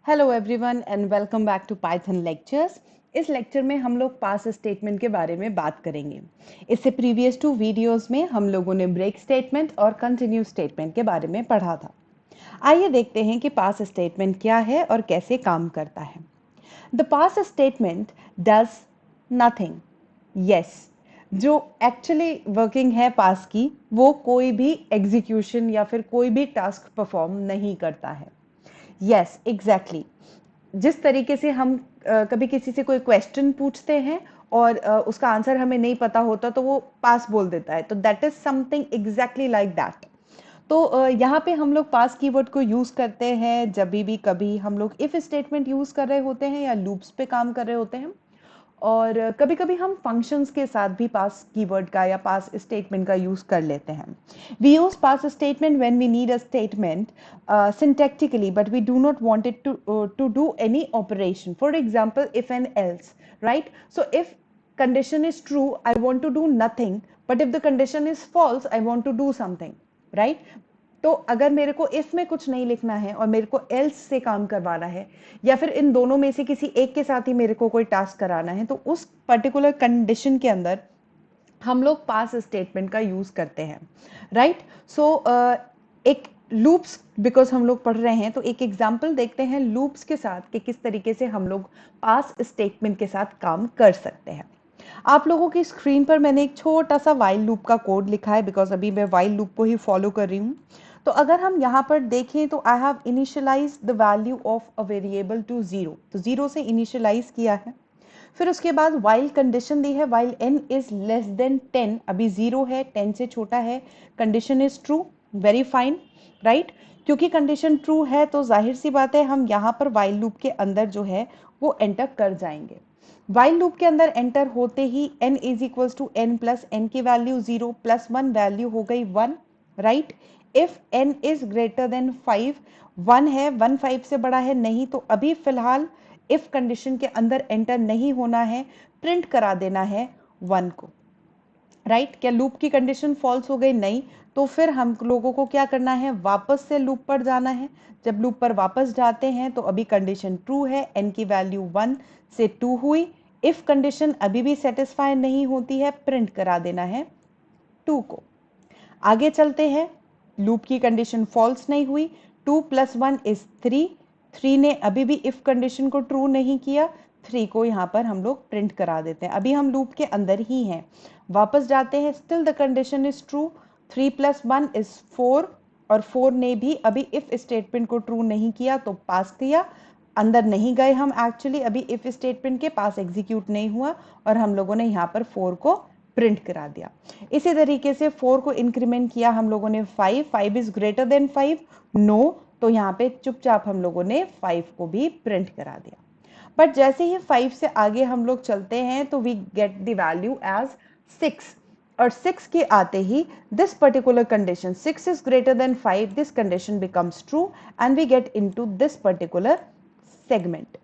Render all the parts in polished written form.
Hello everyone and welcome back to Python lectures. इस lecture में हम लोग पास स्टेटमेंट के बारे में बात करेंगे। इससे प्रीवियस 2 वीडियोस में हम लोगों ने ब्रेक स्टेटमेंट और कंटिन्यू स्टेटमेंट के बारे में पढ़ा था। आइए देखते हैं कि पास स्टेटमेंट क्या है और कैसे काम करता है। The pass statement does nothing. Yes, जो एक्चुअली वर्किंग है पास की, वो कोई भी एग्जीक्यूशन या फिर कोई भी टास्क परफॉर्म नहीं करता है। Yes, exactly. जिस तरीके से हम कभी किसी से कोई क्वेश्चन पूछते हैं और उसका आंसर हमें नहीं पता होता तो वो पास बोल देता है, तो that is something exactly like that. तो यहाँ पे हम लोग पास कीवर्ड को यूज करते हैं जब भी कभी हम लोग इफ स्टेटमेंट यूज कर रहे होते हैं या लूप्स पे काम कर रहे होते हैं। और कभी कभी हम फंक्शंस के साथ भी पास कीवर्ड का या पास स्टेटमेंट का यूज कर लेते हैं। We use pass statement when we need a statement syntactically, but we do not want it to do any operation. For example, if and else, right? So if condition is true, I want to do nothing, but if the condition is false, I want to do something, right? तो अगर मेरे को if में कुछ नहीं लिखना है और मेरे को एल्स से काम करवाना है, या फिर इन दोनों में से किसी एक के साथ ही मेरे को कोई टास्क कराना है, तो उस पर्टिकुलर कंडीशन के अंदर हम लोग पास स्टेटमेंट का यूज करते हैं, राइट? सो एक लूप्स, बिकॉज हम लोग पढ़ रहे हैं तो एक एग्जाम्पल देखते हैं लूप्स के साथ कि किस तरीके से हम लोग पास स्टेटमेंट के साथ काम कर सकते हैं। आप लोगों की स्क्रीन पर मैंने एक छोटा सा वाइल लूप का कोड लिखा है, बिकॉज अभी मैं वाइल लूप को ही फॉलो कर रही हूँ। तो अगर हम यहाँ पर देखें तो I have initialise the value of a variable to 0, तो 0 से इनिशियलाइज किया है। फिर उसके बाद वाइल कंडीशन दी है, while n is less than 10, अभी 0 है, 10 से छोटा है, condition is true, very fine, right? क्योंकि कंडीशन ट्रू है तो जाहिर सी बात है हम यहाँ पर वाइल लूप के अंदर जो है वो एंटर कर जाएंगे। वाइल लूप के अंदर एंटर होते ही n is equals to n plus n की वैल्यू 0 प्लस 1 वैल्यू हो गई 1, right? If n is greater than 5, 1 है, 1 5 से बड़ा है नहीं, तो अभी फिलहाल इफ कंडीशन के अंदर एंटर नहीं होना है, प्रिंट करा देना है 1 को, राइट? क्या लूप की कंडीशन फॉल्स हो गई? नहीं। तो फिर हम लोगों को क्या करना है, वापस से लूप पर जाना है। जब लूप पर वापस जाते हैं तो अभी कंडीशन ट्रू है, n की वैल्यू 1 से 2 हुई। इफ कंडीशन अभी भी सेटिस्फाई नहीं होती है, प्रिंट करा देना है 2 को। आगे चलते हैं, लूप की कंडीशन फॉल्स नहीं हुई, 2 प्लस 1 इज 3, 3 ने अभी भी इफ कंडीशन को ट्रू नहीं किया, 3 को यहाँ पर हम लोग प्रिंट करा देते हैं। अभी हम लूप के अंदर ही हैं, वापस जाते हैं, still the condition is true, 3 plus 1 is 4, और 4 ने भी अभी इफ स्टेटमेंट को ट्रू नहीं किया तो पास किया। अंदर नहीं गए हम, एक्चुअली अभी इफ स्टेटमेंट के पास एग्जीक्यूट नहीं हुआ और हम लोगों ने यहाँ पर 4 को प्रिंट करा दिया। इसी तरीके से 4 को इंक्रीमेंट किया हम लोगों ने 5, 5 इज ग्रेटर देन 5, नो, तो यहाँ पे चुपचाप हम लोगों ने 5 को भी प्रिंट करा दिया। बट जैसे ही 5 से आगे हम लोग चलते हैं तो we get the value as 6, और 6 के आते ही this particular condition 6 is greater than 5, this condition becomes true and we get into this particular segment.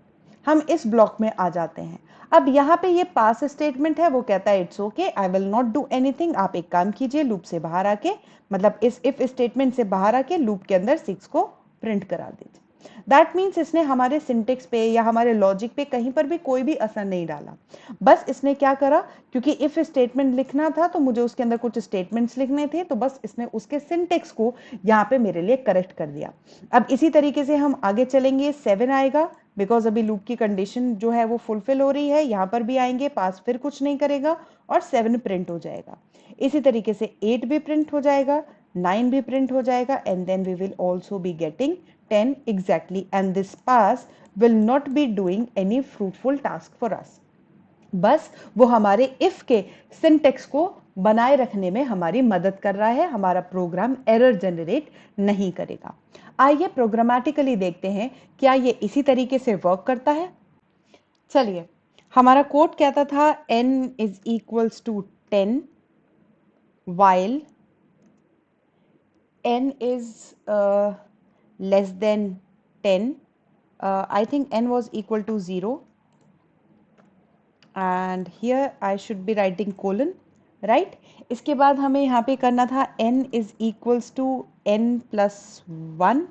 हम इस ब्लॉक में आ जाते हैं। अब यहाँ पे ये पास स्टेटमेंट है, वो कहता है it's okay, I will not do anything, आप एक काम कीजिए, लूप से बाहर आके, मतलब इस इफ स्टेटमेंट से बाहर आके लूप के अंदर 6 को प्रिंट करा दीजिए। दैट मीन्स इसने हमारे सिंटेक्स पे या हमारे लॉजिक पे कहीं पर भी कोई भी असर नहीं डाला। बस इसने क्या करा, क्योंकि इफ स्टेटमेंट लिखना था तो मुझे उसके अंदर कुछ स्टेटमेंट्स लिखने थे, तो बस इसने उसके सिंटेक्स को यहाँ पे मेरे लिए करेक्ट कर दिया। अब इसी तरीके से हम आगे चलेंगे, 7 आएगा, बिकॉज अभी लूप की कंडीशन जो है वो फुलफिल हो रही है। यहाँ पर भी आएंगे, पास फिर कुछ नहीं करेगा और 7 प्रिंट हो जाएगा। इसी तरीके से 8 भी प्रिंट हो जाएगा, 9 भी प्रिंट हो जाएगा, and then we will also be getting 10 exactly, and this pass will not be doing any fruitful task for us. बस वो हमारे इफ के सिंटेक्स को बनाए रखने में हमारी मदद कर रहा है, हमारा प्रोग्राम एरर जनरेट नहीं करेगा। आइए प्रोग्रामेटिकली देखते हैं क्या ये इसी तरीके से वर्क करता है। चलिए, हमारा कोड कहता था n is equals to 10 while n is less than 10. I think n was equal to 0, and here I should be writing colon, right? इसके बाद हमें यहाँ पे करना था n is equals to n plus 1,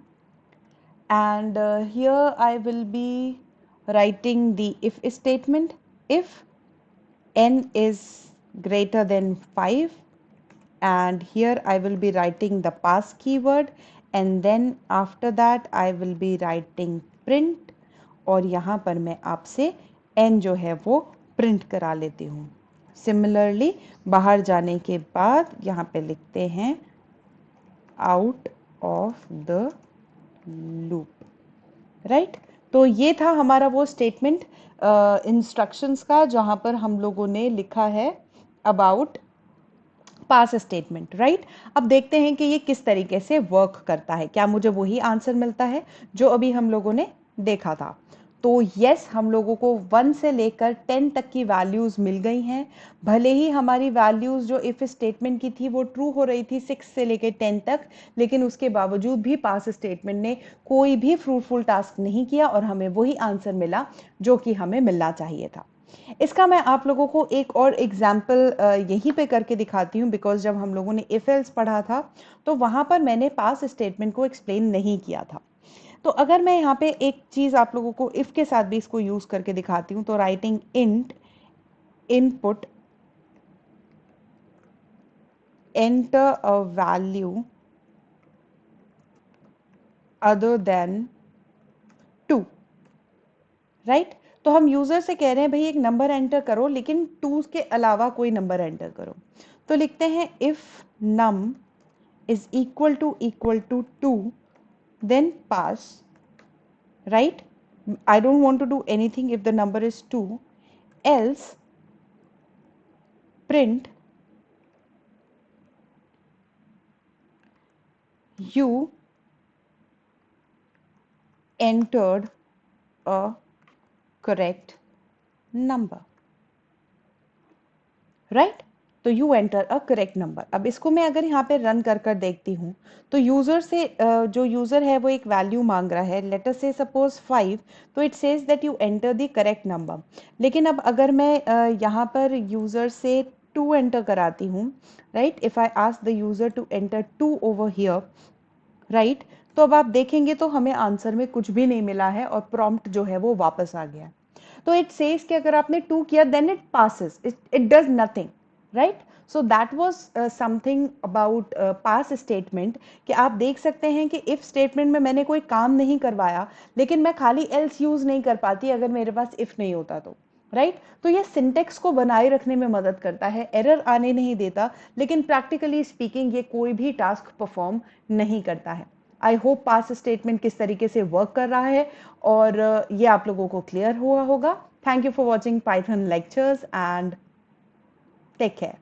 and here I will be writing the if statement. If n is greater than 5, and here I will be writing the pass keyword, and then after that I will be writing print, और यहाँ पर मैं आपसे n जो है वो print करा लेती हूँ। सिमिलरली बाहर जाने के बाद यहाँ पे लिखते हैं out of the loop, right. तो ये था हमारा वो स्टेटमेंट इंस्ट्रक्शंस का जहाँ पर हम लोगों ने लिखा है अबाउट पास स्टेटमेंट, राइट। अब देखते हैं कि ये किस तरीके से वर्क करता है, क्या मुझे वही आंसर मिलता है जो अभी हम लोगों ने देखा था। तो यस, हम लोगों को 1 से लेकर 10 तक की वैल्यूज मिल गई हैं। भले ही हमारी वैल्यूज जो इफ स्टेटमेंट की थी वो ट्रू हो रही थी 6 से लेकर 10 तक, लेकिन उसके बावजूद भी पास स्टेटमेंट ने कोई भी फ्रूटफुल टास्क नहीं किया और हमें वही आंसर मिला जो कि हमें मिलना चाहिए था। इसका मैं आप लोगों को एक और एग्जाम्पल यहीं पे करके दिखाती हूँ, बिकॉज जब हम लोगों ने इफ एल्स पढ़ा था तो वहाँ पर मैंने पास स्टेटमेंट को एक्सप्लेन नहीं किया था। तो अगर मैं यहाँ पे एक चीज़ आप लोगों को इफ के साथ भी इसको यूज़ करके दिखाती हूँ, तो writing int input enter a value other than 2, right. तो हम यूजर से कह रहे हैं भाई एक नंबर एंटर करो, लेकिन 2 के अलावा कोई नंबर एंटर करो। तो लिखते हैं if num is equal to 2, then pass, right? I don't want to do anything if the number is 2, else print you entered a correct number, right? तो you enter a correct number. अब इसको मैं अगर यहाँ पे run कर कर देखती हूँ तो यूजर से जो यूजर है वो एक वैल्यू मांग रहा है, लेट अस से सपोज 5, तो it says that you enter the correct number. लेकिन अब अगर मैं यहाँ पर यूजर से 2 एंटर कराती हूँ, right, if I ask the user to enter 2 over here, right, तो अब आप देखेंगे तो हमें आंसर में कुछ भी नहीं मिला है और प्रॉम्प्ट जो है वो वापस आ गया। तो इट सेज कि अगर आपने 2 किया then it passes, it does nothing, right. So that was something about pass statement, कि आप देख सकते हैं कि इफ स्टेटमेंट में मैंने कोई काम नहीं करवाया, लेकिन मैं खाली एल्स यूज नहीं कर पाती अगर मेरे पास इफ नहीं होता तो, राइट। तो ये सिंटेक्स को बनाए रखने में मदद करता है, एरर आने नहीं देता, लेकिन प्रैक्टिकली स्पीकिंग ये कोई भी टास्क परफॉर्म नहीं करता है। आई होप पास स्टेटमेंट किस तरीके से वर्क कर रहा है और ये आप लोगों को क्लियर हुआ होगा। Thank you for watching Python lectures and take care.